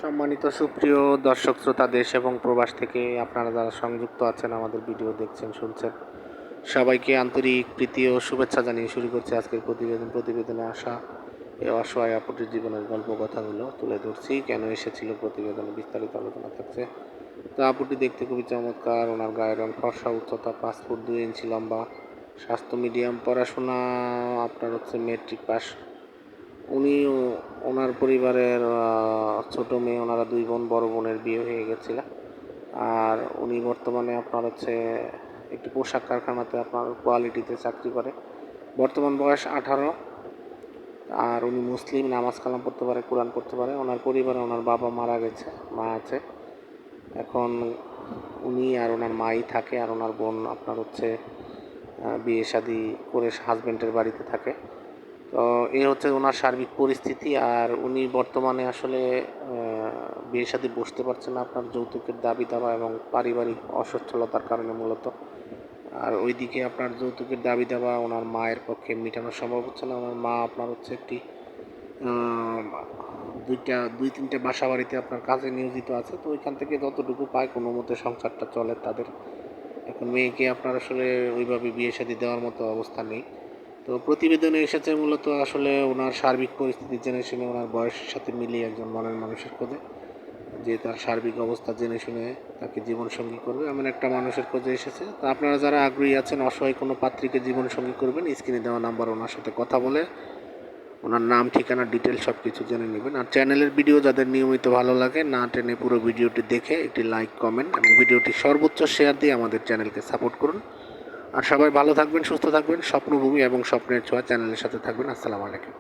সম্মানিত সুপ্রিয় দর্শক শ্রোতা, দেশ এবং প্রবাস থেকে আপনারা যারা সংযুক্ত আছেন, আমাদের ভিডিও দেখছেন, শুনছেন, সবাইকে আন্তরিক প্রীতি ও শুভেচ্ছা জানিয়ে শুরু করছি আজকের প্রতিবেদনে আসা এই অসহায় আপুটির জীবনের গল্প কথাগুলো তুলে ধরছি। কেন এসেছিল প্রতিবেদনে বিস্তারিত আলোচনা থাকছে। তো আপুটি দেখতে খুবই চমৎকার, ওনার গায়ের রং ফর্সা, উচ্চতা 5 ফুট 2 ইঞ্চি লম্বা, স্বাস্থ্য মিডিয়াম, পড়াশোনা আপনার হচ্ছে মেট্রিক পাস। উনি ওনার পরিবারের ছোট মেয়ে, ওনারা 2 বোন, বড় বোনের বিয়ে হয়ে গেছিল। আর উনি বর্তমানে আপনার হচ্ছে একটি পোশাক কারখানাতে আপনার কোয়ালিটিতে চাকরি করে। বর্তমান বয়স 18। আর উনি মুসলিম, নামাজ কালাম পড়তে পারে, কোরআন পড়তে পারে। ওনার পরিবারে ওনার বাবা মারা গেছে, মা আছে। এখন উনি আর ওনার মাই থাকে, আর ওনার বোন আপনার হচ্ছে বিয়ে শাদি করে হাজব্যান্ডের বাড়িতে থাকে। তো এই হচ্ছে ওনার সার্বিক পরিস্থিতি। আর উনি বর্তমানে আসলে বিয়ে শাদী বসতে পারছেন না আপনার যৌতুকের দাবি দাবা এবং পারিবারিক অসচ্ছলতার কারণে মূলত। আর ওইদিকে আপনার যৌতুকের দাবি দাবা ওনার মায়ের পক্ষে মেটানো সম্ভব হচ্ছে না। ওনার মা আপনার হচ্ছে একটি 2-3টে বাসা বাড়িতে আপনার কাজে নিয়োজিত আছে। তো ওইখান থেকে যতটুকু পায় কোনো মতে সংসারটা চলে তাদের। এখন মেয়েকে আপনার আসলে ওইভাবে বিয়ে শাদী দেওয়ার মতো অবস্থা নেই। তো প্রতিবেদনে এসেছে মূলত আসলে ওনার সার্বিক পরিস্থিতি জেনে শুনে, ওনার বয়সের সাথে মিলিয়ে একজন মনের মানুষের খোঁজে, যে তার সার্বিক অবস্থা জেনে শুনে তাকে জীবনসঙ্গী করবে, এমন একটা মানুষের খোঁজে এসেছে। তো আপনারা যারা আগ্রহী আছেন অসহায় কোনো পাত্রীকে জীবনসঙ্গী করবেন, স্ক্রিনে দেওয়া নাম্বার ওনার সাথে কথা বলে ওনার নাম, ঠিকানা, ডিটেলস সব কিছু জেনে নেবেন। আর চ্যানেলের ভিডিও যাদের নিয়মিত ভালো লাগে, না টেনে পুরো ভিডিওটি দেখে একটি লাইক, কমেন্ট এবং ভিডিওটি সর্বোচ্চ শেয়ার দিয়ে আমাদের চ্যানেলকে সাপোর্ট করুন। আর সবাই ভালো থাকবেন, সুস্থ থাকবেন। স্বপ্নভূমি এবং স্বপ্নের ছোঁয়া চ্যানেলের সাথে থাকবেন। আসসালামু আলাইকুম।